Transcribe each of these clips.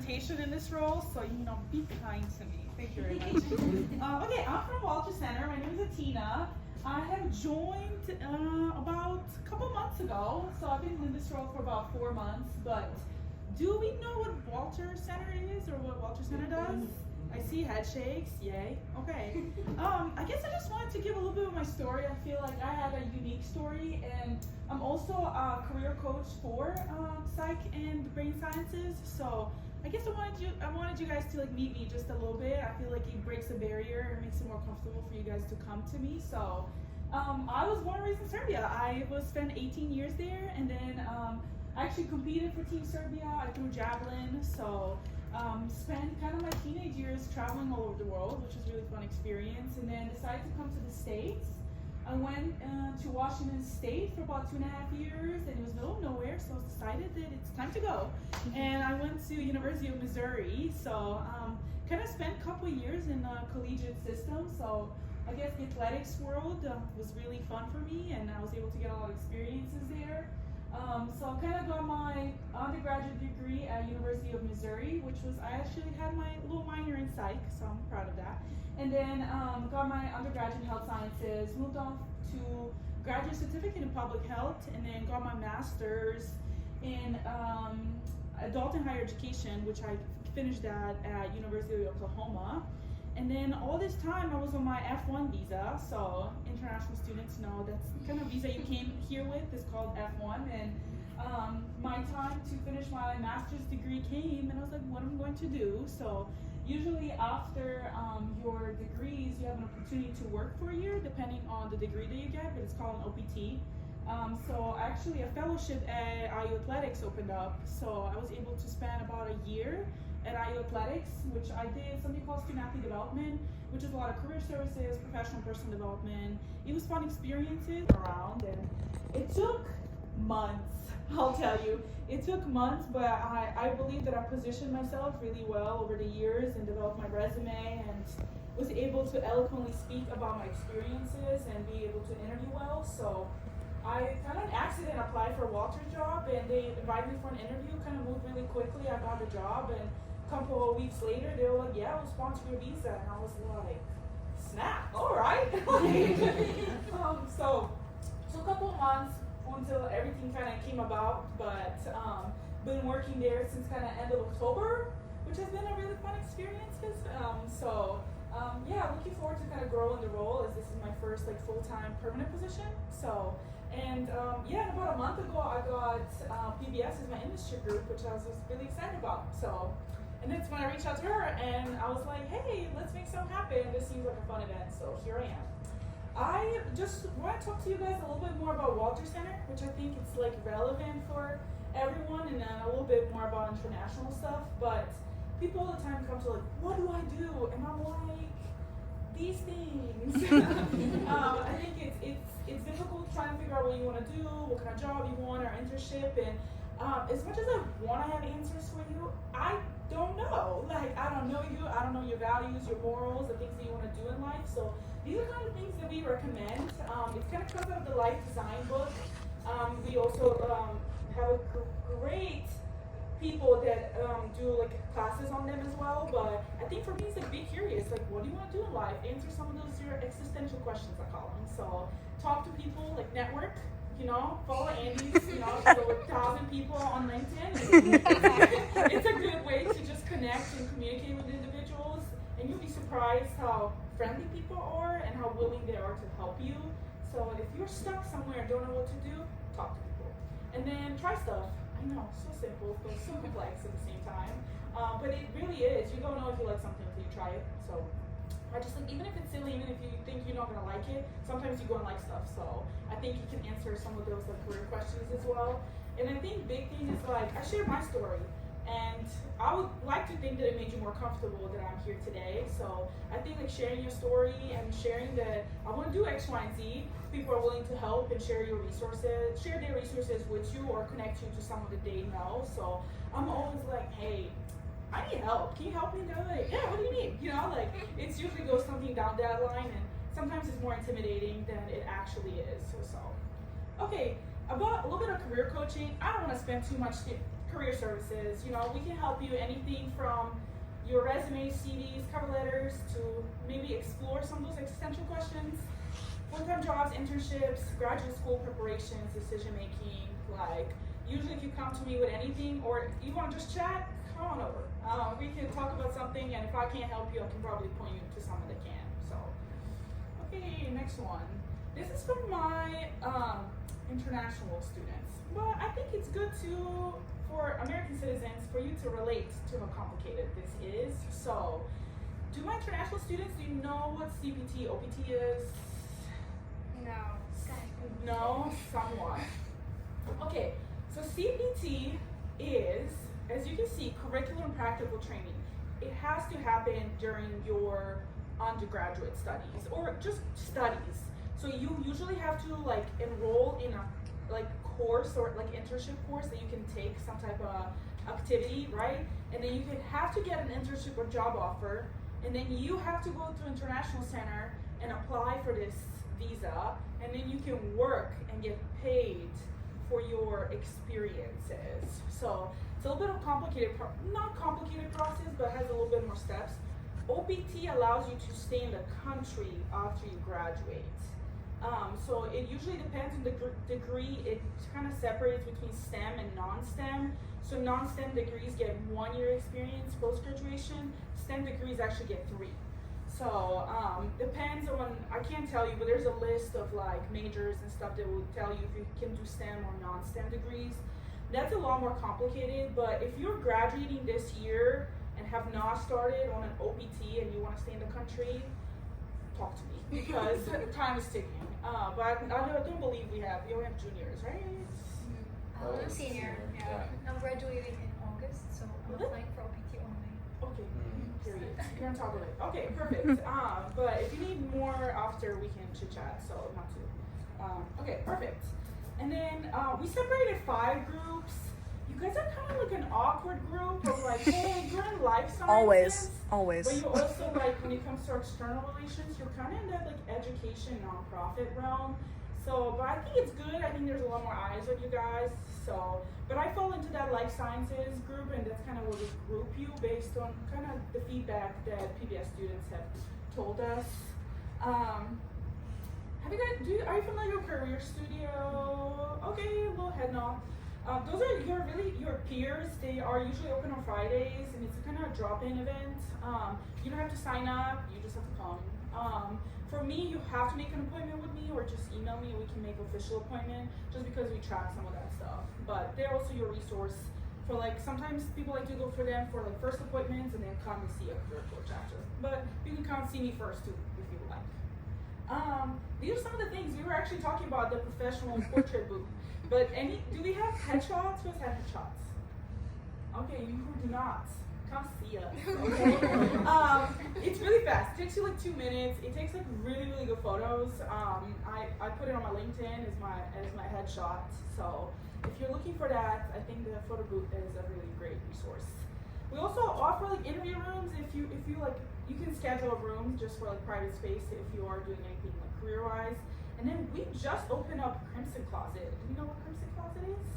representation in this role, so be kind to me. Thank you very much. Okay, I'm from Walter Center. My name is Atina. I have joined about a couple months ago, so I've been in this role for about 4 months. But do we know what Walter Center is or what Walter Center does? I see head shakes, yay. Okay. I guess I just wanted to give a little bit of my story. I feel like I have a unique story, and I'm also a career coach for psych and brain sciences. So I guess I wanted you guys to meet me just a little bit. I feel like it breaks a barrier and makes it more comfortable for you guys to come to me. So I was born and raised in Serbia. I spent 18 years there, and then I actually competed for Team Serbia. I threw javelin, so spent kind of my teenage years traveling all over the world, which was a really fun experience, and then decided to come to the States. I went to Washington State for about 2.5 years, and it was middle of nowhere, so I decided that it's time to go. And I went to University of Missouri, so kind of spent a couple of years in the collegiate system, so I guess the athletics world was really fun for me, and I was able to get a lot of experiences there. So I kind of got my undergraduate degree at University of Missouri, which was, I actually had my little minor in psych, so I'm proud of that. And then got my undergraduate in health sciences, moved on to graduate certificate in public health, and then got my master's in adult and higher education, which I finished that at University of Oklahoma. And then all this time I was on my F1 visa, so international students know that's the kind of visa you came here with, is called F1. And my time to finish my master's degree came, and I was like, what am I going to do? So usually after your degrees, you have an opportunity to work for a year, depending on the degree that you get, but it's called an OPT. So actually a fellowship at IU Athletics opened up, so I was able to spend about a year at IU Athletics, which I did something called student athlete development, which is a lot of career services, professional personal development. It was fun experiences around, and it took months, I'll tell you. It took months, but I believe that I positioned myself really well over the years and developed my resume and was able to eloquently speak about my experiences and be able to interview well. So I kind of an accident applied for Walter's job, and they invited me for an interview, kind of moved really quickly. I got the job, and a couple of weeks later, they were like, yeah, we'll sponsor your visa. And I was like, snap, all right. So a couple of months until everything kind of came about, but been working there since kind of end of October, which has been a really fun experience. Yeah, looking forward to kind of growing the role, as this is my first full-time permanent position. So, and yeah, about a month ago, I got PBS as my industry group, which I was just really excited about. So, and that's when I reached out to her, and I was like, hey, let's make something happen. This seems like a fun event, so here I am. I just want to talk to you guys a little bit more about Walter Center, which I think it's relevant for everyone, and then a little bit more about international stuff. But people all the time come to what do I do? And I'm like, these things. I think it's difficult trying to figure out what you want to do, what kind of job you want, or internship, and as much as I want to have answers for you, I don't know. I don't know you. I don't know your values, your morals, the things that you want to do in life. So these are kind of things that we recommend. It kind of comes out of the Life Design book. We also have a great people that do classes on them as well. But I think for me, it's be curious. What do you want to do in life? Answer some of those your existential questions, I call them. So talk to people, network. Follow Andy's, she's over 1,000 people on LinkedIn. It's a good way to just connect and communicate with individuals, and you'll be surprised how friendly people are and how willing they are to help you. So if you're stuck somewhere and don't know what to do, talk to people. And then try stuff. I know, so simple, but so complex at the same time. But it really is. You don't know if you like something until you try it. So I just even if it's silly, even if you think you're not gonna like it, sometimes you go and like stuff. So I think you can answer some of those career questions as well. And I think big thing is I shared my story, and I would like to think that it made you more comfortable that I'm here today. So I think sharing your story and sharing that I want to do X, Y, and Z, people are willing to help and share your resources, share their resources with you, or connect you to someone that they know. So I'm always hey, I need help. Can you help me? And they're yeah, what do you need? It's usually goes something down that line, and sometimes it's more intimidating than it actually is. So, okay, about a little bit of career coaching. I don't want to spend too much career services. You know, we can help you anything from your resume, CVs, cover letters, to maybe explore some of those existential questions, full-time jobs, internships, graduate school preparations, decision making. Like, usually if you come to me with anything, or you want to just chat, come on over. We can talk about something, and if I can't help you, I can probably point you to someone that can. So, okay, next one. This is from my international students, but I think it's good for American citizens, for you to relate to how complicated this is. So, do my international students, do you know what CPT, OPT is? No. No, somewhat. Okay, so CPT is, as you can see, curriculum and practical training. It has to happen during your undergraduate studies or just studies. So you usually have to like enroll in a like course or like internship course that you can take some type of activity, right? And then you can have to get an internship or job offer, and then you have to go to International Center and apply for this visa, and then you can work and get paid for your experiences. So it's a little bit of complicated, not complicated process, but has a little bit more steps. OPT allows you to stay in the country after you graduate. So it usually depends on the degree. It kind of separates between STEM and non-STEM. So non-STEM degrees get 1 year experience post-graduation. STEM degrees actually get 3. So depends on, I can't tell you, but there's a list of like majors and stuff that will tell you if you can do STEM or non-STEM degrees. That's a lot more complicated, but if you're graduating this year and have not started on an OPT and you want to stay in the country, talk to me, because time is ticking. But I don't believe we only have juniors, right? I'm a senior. Yeah. I'm graduating in August, so I'm applying for OPT only. Okay. Period. You're on top of it. Okay, perfect. But if you need more after, we can chit chat. So not to. Okay, perfect. And then we separated 5 groups. You guys are kind of like an awkward group of like, hey, you're in life sciences. Always. But you also like, when it comes to external relations, you're kind of in that like education nonprofit realm. So, but I think it's good. I think there's a lot more eyes on you guys. So, but I fall into that life sciences group, and that's kind of where we group you based on kind of the feedback that PBS students have told us. Are you familiar with Career Studio? Okay, a little head nod. Those are your peers. They are usually open on Fridays, and it's kind of a drop-in event. You don't have to sign up, you just have to come. For me, you have to make an appointment with me or just email me and we can make an official appointment, just because we track some of that stuff. But they're also your resource for like, sometimes people like to go for them for like first appointments and then come and see a career coach after. But you can come see me first too, if you would like. These are some of the things we were actually talking about, the professional portrait booth. But do we have headshots? Who has headshots? Okay, you who do not, come see us. Okay? It's really fast. It takes you like 2 minutes. It takes like really, really good photos. I put it on my LinkedIn as my headshot. So if you're looking for that, I think the photo booth is a really great resource. We also offer like interview rooms if you like. You can schedule a room just for like private space if you are doing anything like career-wise. And then we just opened up Crimson Closet. Do you know what Crimson Closet is?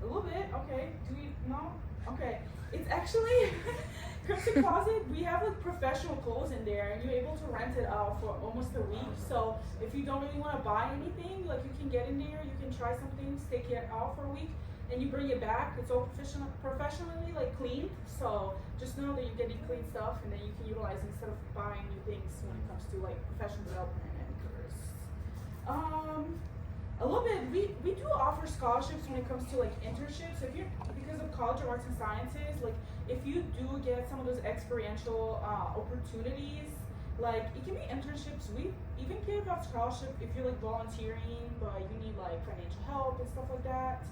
A little bit, okay. Do we know? Okay. It's actually Crimson Closet. We have like professional clothes in there, and you're able to rent it out for almost a week. So if you don't really want to buy anything, like you can get in there, you can try some things, take it out for a week, and you bring it back. It's all professionally like cleaned. So just know that you're getting clean stuff, and then you can utilize it instead of buying new things when it comes to like professional development and careers. A little bit, we do offer scholarships when it comes to like internships. If you're, because of College of Arts and Sciences, like if you do get some of those experiential opportunities, like it can be internships. We even give out scholarship if you're like volunteering, but you need like financial help and stuff like that.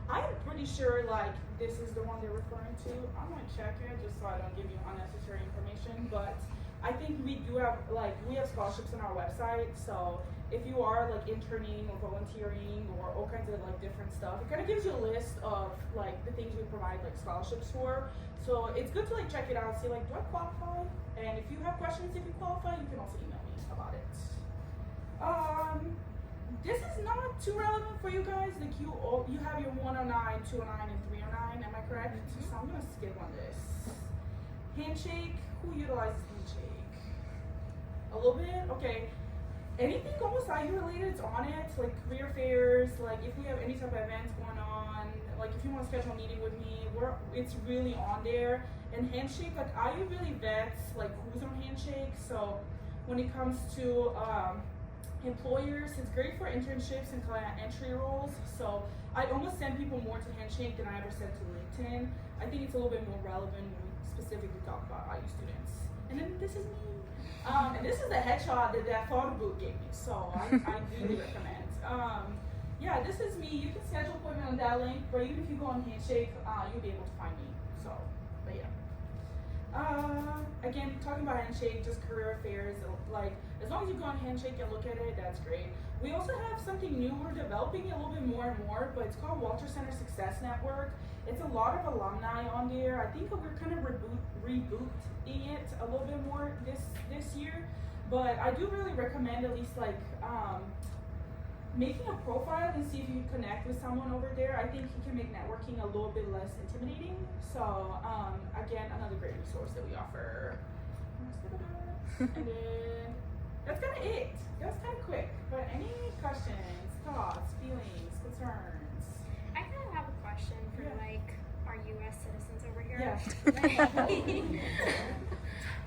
I'm pretty sure like this is the one they're referring to. I'm gonna check it just so I don't give you unnecessary information, but I think we do have we have scholarships on our website. So if you are like interning or volunteering or all kinds of like different stuff, it kind of gives you a list of like the things we provide like scholarships for. So it's good to like check it out, see like, do I qualify? And if you have questions, if you qualify, you can also email me about it. This is not too relevant for you guys. Like you have your 109, 209, and 309. Am I correct? So I'm gonna skip on this. Handshake, who utilizes handshake? A little bit, okay. Anything almost IU related is on it, like career fairs, like if we have any type of events going on, like if you want to schedule a meeting with me, it's really on there. And handshake, like IU really vets like who's on handshake. So when it comes to employers, it's great for internships and client entry roles. So I almost send people more to handshake than I ever sent to LinkedIn. I think it's a little bit more relevant when we specifically talk about IU students. And then this is me. And this is the headshot that photo booth gave me, so I really recommend. Yeah, this is me. You can schedule appointment on that link, but even if you go on Handshake, you'll be able to find me. So, but yeah. Again, talking about Handshake, just career affairs, like as long as you go on Handshake and look at it, that's great. We also have something new. We're developing it a little bit more and more, but it's called Walter Center Success Network. It's a lot of alumni on there. I think we're kind of rebooting it a little bit more this year, but I do really recommend at least like making a profile and see if you can connect with someone over there. I think it can make networking a little bit less intimidating. So again, another great resource that we offer. And then that's kind of it. That was kind of quick, but any questions, thoughts, feelings, concerns? I kind of have a question for like our U.S. citizens over here. Yes.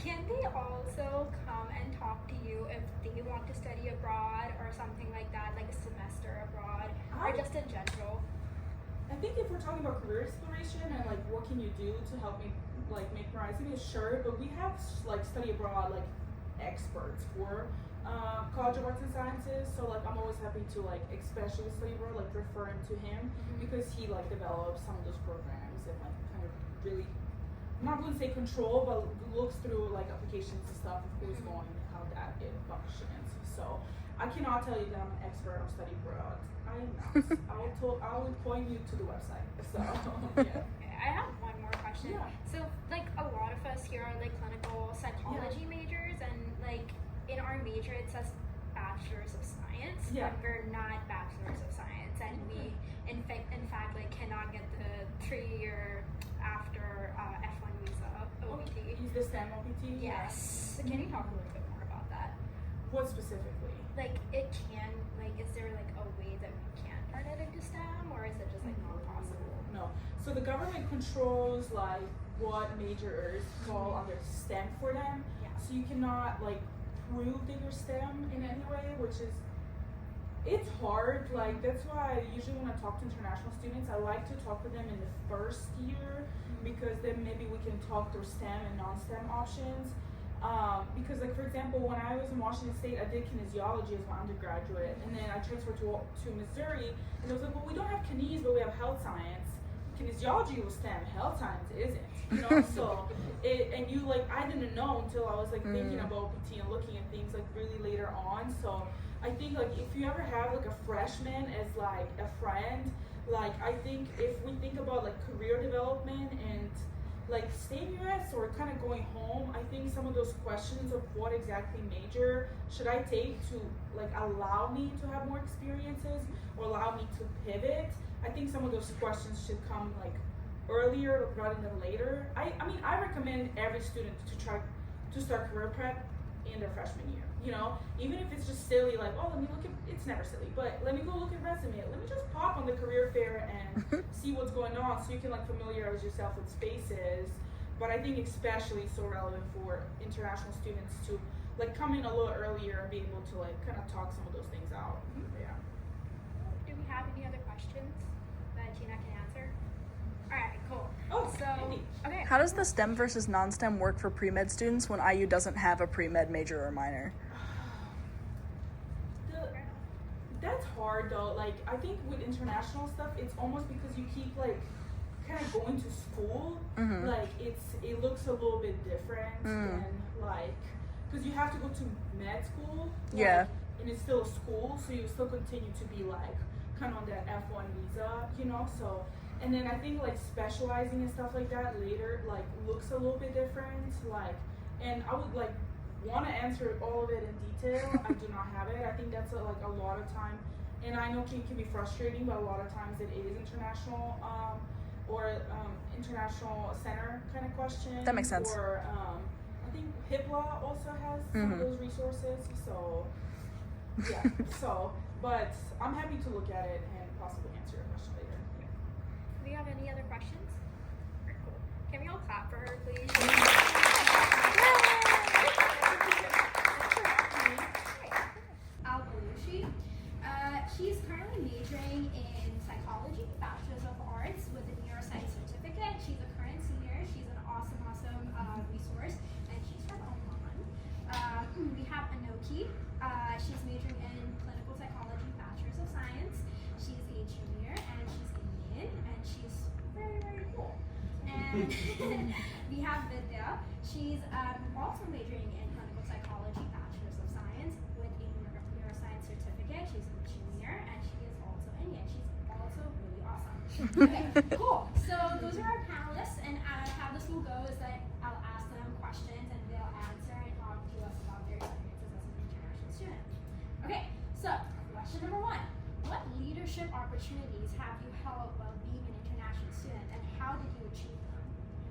Can they also come and talk to you if they want to study abroad or something like that, like a semester abroad, or just in general? I think if we're talking about career exploration and like what can you do to help me like make my resume, sure, but we have like study abroad like experts for College of Arts and Sciences, so like I'm always happy to like, especially with study abroad, like refer him to him because he like develops some of those programs and like kind of really, I'm not going to say control, but looks through like applications and stuff of who's going and how that it functions. So I cannot tell you that I'm an expert on study abroad. I am not. I will point you to the website. So yeah. I have one more question. Yeah. So like a lot of us here are like clinical psychology majors, and like in our major it says bachelor's of science, Yeah. but we're not bachelor's of science, and we in fact like cannot get the 3-year after F1 visa OPT. Use the STEM OPT? Yes. So can you talk a little bit more about that? What specifically? Like it can, like is there like a way that we can turn it into STEM, or is it just like not possible? No. So the government controls like what majors fall under STEM for them. Yeah. So you cannot like prove that you're STEM in any way, which is, it's hard. Like that's why I usually when I talk to international students, I like to talk to them in the first year because then maybe we can talk through STEM and non-STEM options. Because like for example, when I was in Washington State, I did kinesiology as my undergraduate, and then I transferred to Missouri, and it was like, well, we don't have kines, but we have health science. Kinesiology was STEM, health science isn't, you know. So and you like, I didn't know until I was like thinking about OPT and looking at things like really later on. So I think like if you ever have like a freshman as like a friend, like I think if we think about like career development and like staying US or kind of going home, I think some of those questions of what exactly major should I take to like allow me to have more experiences or allow me to pivot, I think some of those questions should come like earlier rather than later. I mean I recommend every student to try to start career prep in their freshman year, you know, even if it's just silly, like, oh, let me look at, it's never silly, but let me go look at resume, let me just pop on the career fair and see what's going on so you can like familiarize yourself with spaces. But I think especially so relevant for international students to like come in a little earlier and be able to like kind of talk some of those things out. Yeah. Do we have any other questions that Gina can answer? Alright, cool. Oh, So, Andy. okay. How does the STEM versus non-STEM work for pre-med students when IU doesn't have a pre-med major or minor? That's hard though. Like I think with international stuff, it's almost because you keep like kind of going to school. Like it looks a little bit different than like because you have to go to med school. Like, Yeah. And it's still a school, so you still continue to be like kind of on that F1 visa, you know. So and then I think like specializing and stuff like that later like looks a little bit different. Like and I would like want to answer all of it in detail. I do not have it. I think that's like a lot of time, and I know it can be frustrating, but a lot of times it is international or international center kind of question. That makes sense. Or I think HIPLA also has some of those resources. So yeah. But I'm happy to look at it and possibly answer your question later. Yeah. Do you have any other questions? Cool. Can we all clap for her, please? She's currently majoring in psychology, Bachelor's of Arts with a neuroscience certificate. She's a current senior. She's an awesome resource, and she's from Oman. We have Anoki. She's majoring in clinical psychology, Bachelor's of Science. She's a junior, and she's Indian, and she's very, very cool. And we have Vidya. She's also majoring in clinical psychology, Bachelor's of Science with a neuroscience certificate. She's a junior, and she is also Indian. She's also really awesome. Okay, cool. So those are our panelists, and how this will go is that I'll ask them questions, and they'll answer and talk to us about their experiences as an international student. Okay, so question number one. What leadership opportunities have you held while being an international student, and how did you achieve them?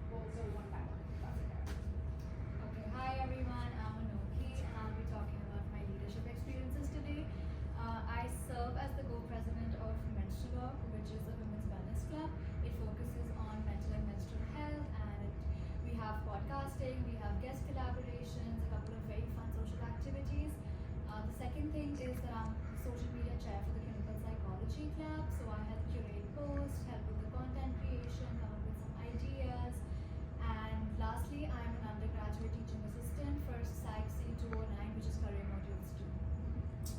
We'll go one by one. That's okay. Okay, hi everyone, I'm Anoki and I'll be talking about my leadership experiences today. I serve as the co-president of Menstrual, which is a women's wellness club. It focuses on mental and menstrual health, and we have podcasting, we have guest collaborations, a couple of very fun social activities. The second thing is that I'm the social media chair for the clinical psychology club, so I help curate posts, help with the content creation, come up with some ideas. And lastly, I'm an undergraduate teaching assistant for Psych C209, which is career modules 2. That's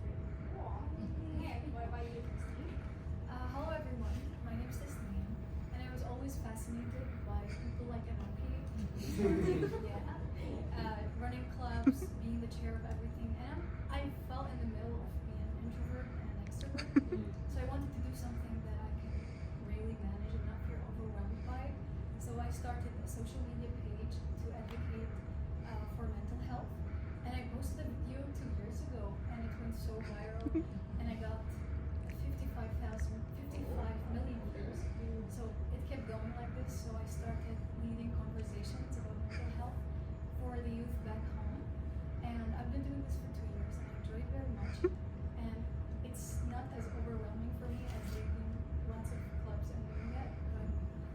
really cool. Okay, what about you, Tasneem? Hello everyone, my name is Tasneem, and I was always fascinated by people like Anoki. Running clubs, being the chair of everything, and I felt in the middle of being an introvert and an extrovert. So I wanted to do something that I can really manage and not feel overwhelmed by. So I started a social media page to advocate for mental health, and I posted a video 2 years ago, and it went so viral, and I got 55 million views. So it kept going like this. So I started leading conversations about mental health for the youth back home, and I've been doing this for 2 years, and I enjoy it very much. And it's not as overwhelming for me as leading lots of clubs and doing that, but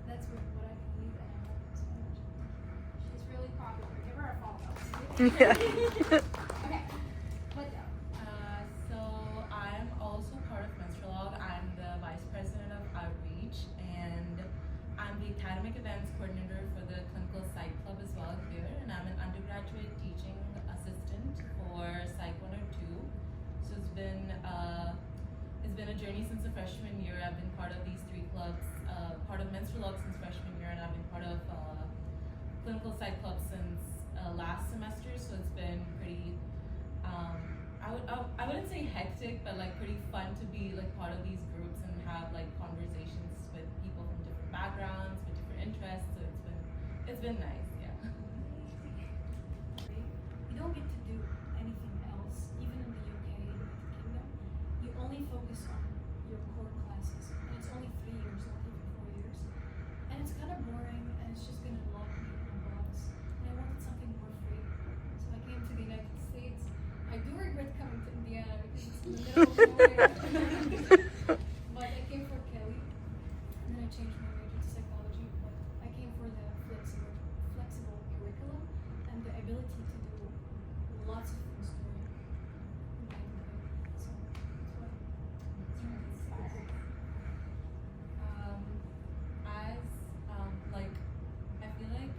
that's what I can lead, and I love it so much. She's really popular. Give her a follow. Yeah. Okay. What though? So I'm also part of Menstrual. I'm the vice president of Outreach, and I'm the academic events coordinator for the clinical psych club as well here, and I'm an undergraduate teaching assistant for Psych 102. So it's been a journey since the freshman year. I've been part of these 3 clubs, part of Menstrual since freshman year, and I've been part of clinical psych club since last semester. So it's been pretty I wouldn't say hectic, but like pretty fun to be like part of these groups and have like conversations with people from different backgrounds, with different interests. So it's been nice, yeah. You don't get to do anything else, even in the UK, the United Kingdom. You only focus on your core classes, and it's only 3 years, not even 4 years. And it's kind of boring, and it's just gonna lock me in a box. And I wanted something more free, so I came to the United States. I do regret coming to Indiana because it's in the middle of nowhere. But I came for Kelly, and then I changed my major to psychology. But I came for the flexible curriculum and the ability to do lots of things during the day. So that's what it's inspired. I feel like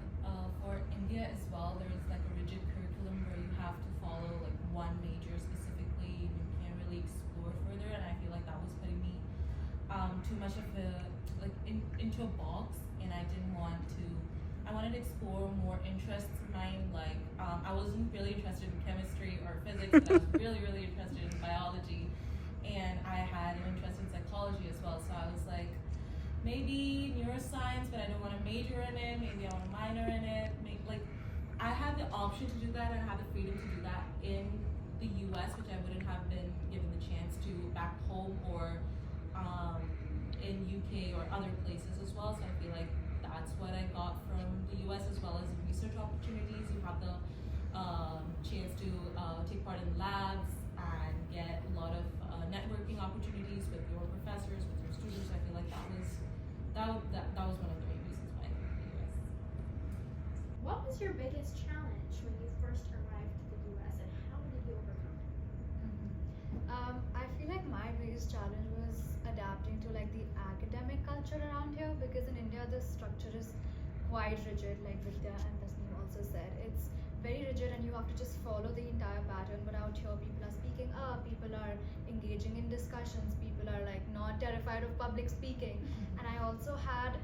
for India as well, there is like a rigid curriculum where you have to follow like one major specifically. You can't really explore further, and I feel like that was putting me too much of into a box, and I didn't want to. I wanted to explore more interests of mine. Like I wasn't really interested in chemistry or physics, but I was really interested in biology, and I had an interest in psychology as well. So I was like, maybe neuroscience, but I don't want to major in it. Maybe I want to minor in it. I had the option to do that, and I had the freedom to do that in the U.S., which I wouldn't have been given the chance to back home or in UK or other places as well. So I feel like opportunities. You have the chance to take part in labs and get a lot of networking opportunities with your professors, with your students. I feel like that was one of the main reasons why I came to the US. What was your biggest challenge when you first arrived to the US and how did you overcome it? I feel like my biggest challenge was adapting to like the academic culture around here, because in India the structure is quite rigid, like Vidya and Tasneem also said. It's very rigid and you have to just follow the entire pattern. But out here people are speaking up, people are engaging in discussions, people are like not terrified of public speaking. And I also had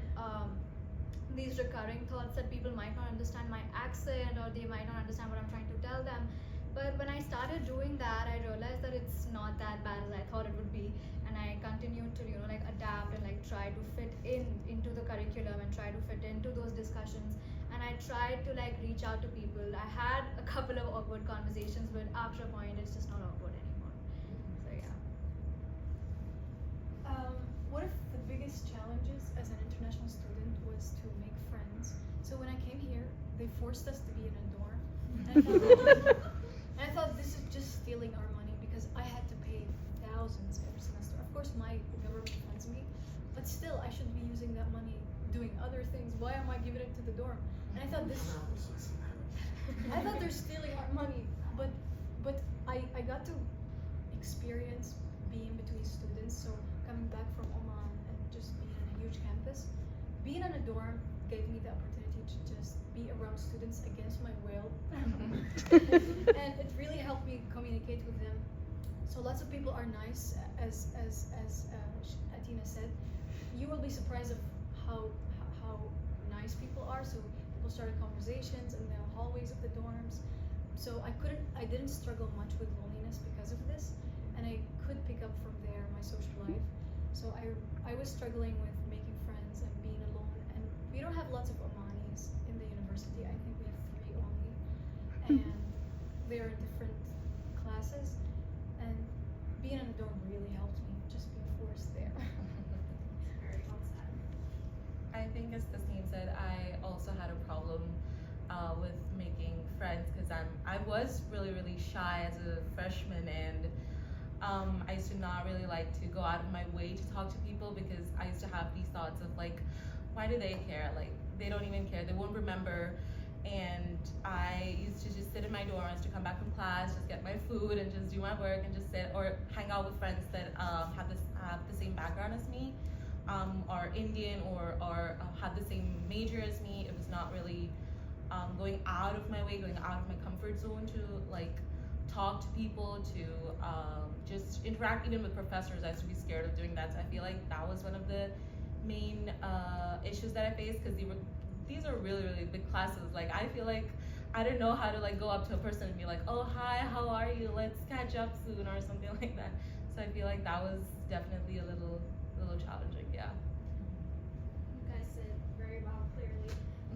these recurring thoughts that people might not understand my accent or they might not understand what I'm trying to tell them. But when I started doing that, I realized that it's not that bad as I thought it would be, and I continued to like adapt and like try to fit into the curriculum and try to fit into those discussions. And I tried to like reach out to people. I had a couple of awkward conversations, but after a point, it's just not awkward anymore. So yeah. One of the biggest challenges as an international student was to make friends. So when I came here, they forced us to be in a dorm. And I thought this is just stealing our money because I had to pay thousands every semester. Of course, my government funds me, but still, I should be using that money doing other things. Why am I giving it to the dorm? And I thought they're stealing our money, but I got to experience being between students. So coming back from Oman and just being in a huge campus, being in a dorm gave me the opportunity to just be around students against my will. And it really helped me communicate with them. So lots of people are nice, as Atina said. You will be surprised of how nice people are. So people started conversations in the hallways of the dorms. So I didn't struggle much with loneliness because of this, and I could pick up from there my social life. So I was struggling with making friends and being alone, and we don't have lots of Omanis in the university. I think we have 3 only, and they're in different classes, and being in a dorm really helped me, just being forced there. Very well said. I think as Tasneem said, I also had a problem with making friends because I was really shy as a freshman, and I used to not really like to go out of my way to talk to people because I used to have these thoughts of like, why do they care? Like, they don't even care, they won't remember. And I used to just sit in my dorm, to come back from class, just get my food and just do my work and just sit or hang out with friends that have the same background as me, are Indian or had the same major as me. It was not really going out of my way, going out of my comfort zone to like talk to people, to just interact even with professors. I used to be scared of doing that. So I feel like that was one of the main issues that I faced, because these are really big classes. Like, I feel like I didn't know how to like go up to a person and be like, oh hi, how are you, let's catch up soon or something like that. So I feel like that was definitely a little challenging. Yeah. You guys said very well, clearly.